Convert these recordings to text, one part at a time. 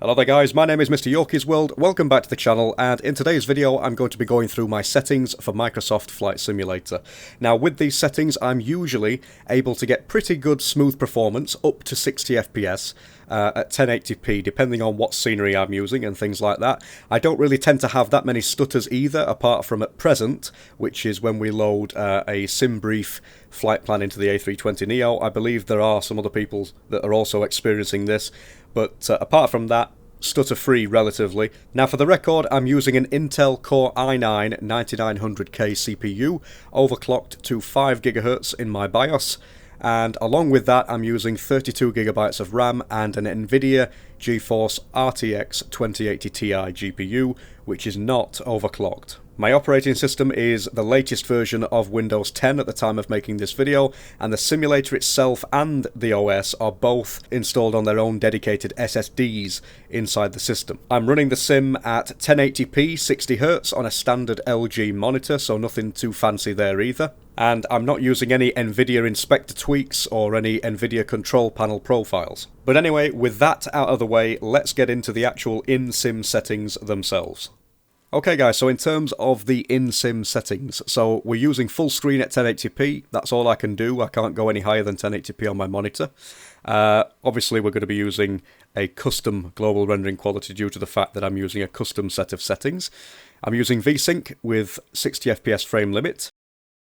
Hello there guys, my name is MrYorkiesWorld, welcome back to the channel, and in today's video I'm going to be going through my settings for Microsoft Flight Simulator. Now with these settings I'm usually able to get pretty good smooth performance up to 60 FPS at 1080p depending on what scenery I'm using and things like that. I don't really tend to have that many stutters either apart from at present, which is when we load a SimBrief flight plan into the A320neo. I believe there are some other people that are also experiencing this. But apart from that, stutter-free relatively. Now for the record, I'm using an Intel Core i9 9900K CPU, overclocked to 5 GHz in my BIOS, and along with that I'm using 32 GB of RAM and an NVIDIA GeForce RTX 2080Ti GPU, which is not overclocked. My operating system is the latest version of Windows 10 at the time of making this video, and the simulator itself and the OS are both installed on their own dedicated SSDs inside the system. I'm running the sim at 1080p 60Hz on a standard LG monitor, so nothing too fancy there either. And I'm not using any NVIDIA inspector tweaks or any NVIDIA control panel profiles. But anyway, with that out of the way, let's get into the actual in-sim settings themselves. Okay guys, so in terms of the in-sim settings, so we're using full screen at 1080p, that's all I can do, I can't go any higher than 1080p on my monitor. Obviously we're going to be using a custom global rendering quality due to the fact that I'm using a custom set of settings. I'm using VSync with 60 FPS frame limit.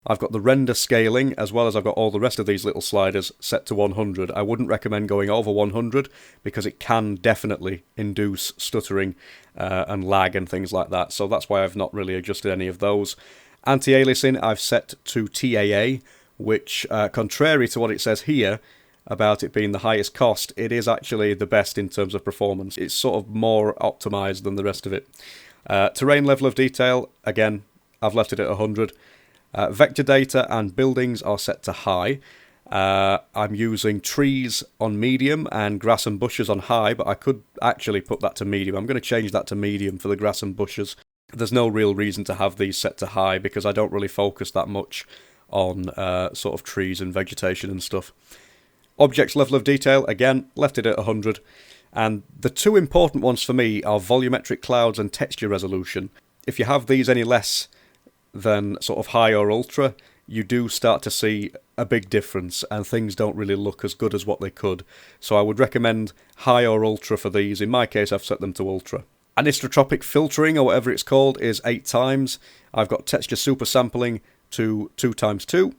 I've got the render scaling, as well as I've got all the rest of these little sliders set to 100. I wouldn't recommend going over 100 because it can definitely induce stuttering and lag and things like that. So that's why I've not really adjusted any of those. Anti-aliasing I've set to TAA, which, contrary to what it says here about it being the highest cost, it is actually the best in terms of performance. It's sort of more optimized than the rest of it. Terrain level of detail, again, I've left it at 100. Vector data and buildings are set to high. I'm using trees on medium and grass and bushes on high, but I could actually put that to medium. I'm going to change that to medium for the grass and bushes. There's no real reason to have these set to high because I don't really focus that much on sort of trees and vegetation and stuff. Objects level of detail, again, left it at 100. And the two important ones for me are volumetric clouds and texture resolution. If you have these any less than sort of high or ultra, you do start to see a big difference and things don't really look as good as what they could. So I would recommend high or ultra for these. In my case I've set them to ultra. Anisotropic filtering, or whatever it's called, is 8 times. I've got texture super sampling to 2x2.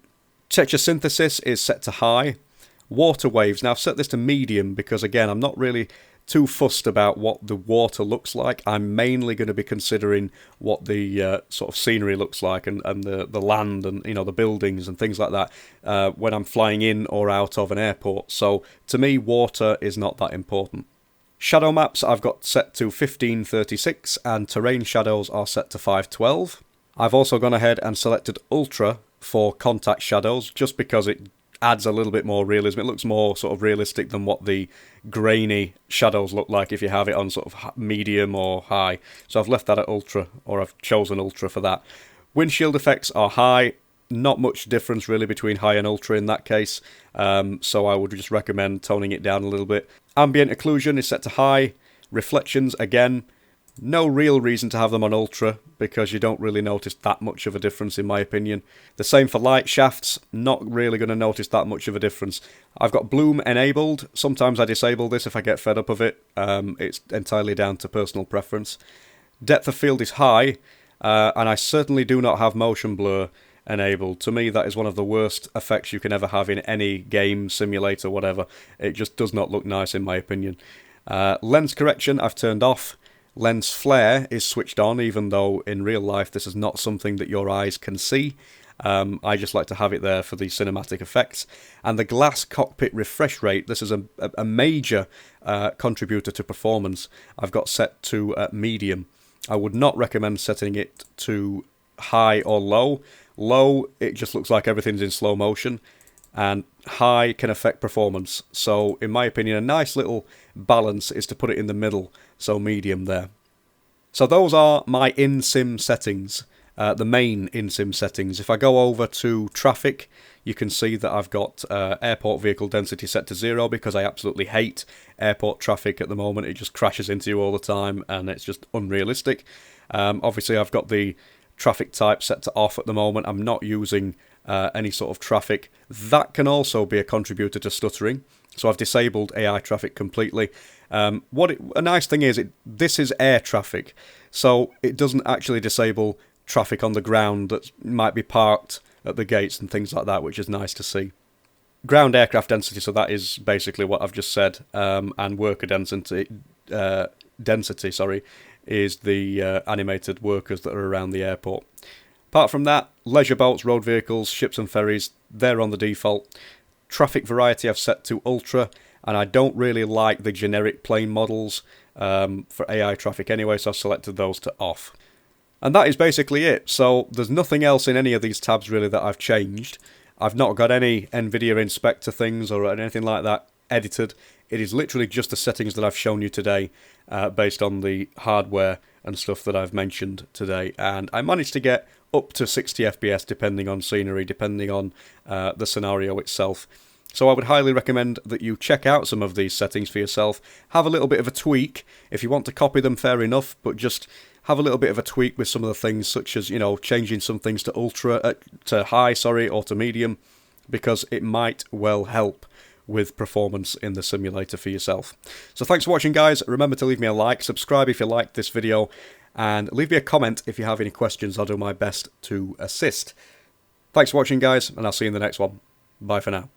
Texture synthesis is set to high. Water waves, now I've set this to medium because again I'm not really too fussed about what the water looks like. I'm mainly going to be considering what the sort of scenery looks like and the land and the buildings and things like that when I'm flying in or out of an airport. So to me water is not that important. Shadow maps I've got set to 1536 and terrain shadows are set to 512. I've also gone ahead and selected ultra for contact shadows just because it adds a little bit more realism. It looks more sort of realistic than what the grainy shadows look like if you have it on sort of medium or high. So I've left that at ultra, or I've chosen ultra for that. Windshield effects are high. Not much difference really between high and ultra in that case. So I would just recommend toning it down a little bit. Ambient occlusion is set to high. Reflections, again, no real reason to have them on ultra because you don't really notice that much of a difference in my opinion. The same for light shafts, not really going to notice that much of a difference. I've got bloom enabled. Sometimes I disable this if I get fed up of it. It's entirely down to personal preference. Depth of field is high, and I certainly do not have motion blur enabled. To me that is one of the worst effects you can ever have in any game, simulator, whatever. It just does not look nice in my opinion. Lens correction I've turned off. Lens flare is switched on, even though in real life this is not something that your eyes can see. I just like to have it there for the cinematic effects. And the glass cockpit refresh rate, this is a major contributor to performance. I've got set to medium. I would not recommend setting it to high or low. Low, it just looks like everything's in slow motion. And high can affect performance. So in my opinion a nice little balance is to put it in the middle, so medium there. So those are my in-sim settings. the main in-sim settings. If I go over to traffic, you can see that I've got airport vehicle density set to 0 because I absolutely hate airport traffic at the moment. It just crashes into you all the time and it's just unrealistic. Obviously I've got the traffic type set to off at the moment. I'm not using any sort of traffic. That can also be a contributor to stuttering. So I've disabled AI traffic completely. A nice thing is, this is air traffic, so it doesn't actually disable traffic on the ground that might be parked at the gates and things like that, which is nice to see. Ground aircraft density, so that is basically what I've just said, and worker density, is the animated workers that are around the airport. Apart from that, leisure boats, road vehicles, ships and ferries, they're on the default. Traffic variety I've set to ultra, and I don't really like the generic plane models for AI traffic anyway, so I've selected those to off. And that is basically it. So there's nothing else in any of these tabs really that I've changed. I've not got any NVIDIA inspector things or anything like that edited. It is literally just the settings that I've shown you today based on the hardware and stuff that I've mentioned today. And I managed to get up to 60 FPS depending on scenery, depending on the scenario itself. So I would highly recommend that you check out some of these settings for yourself. Have a little bit of a tweak. If you want to copy them, fair enough, but just have a little bit of a tweak with some of the things, such as, changing some things to high, or to medium, because it might well help with performance in the simulator for yourself. So thanks for watching, guys. Remember to leave me a like, subscribe if you liked this video, and leave me a comment if you have any questions. I'll do my best to assist. Thanks for watching, guys, and I'll see you in the next one. Bye for now.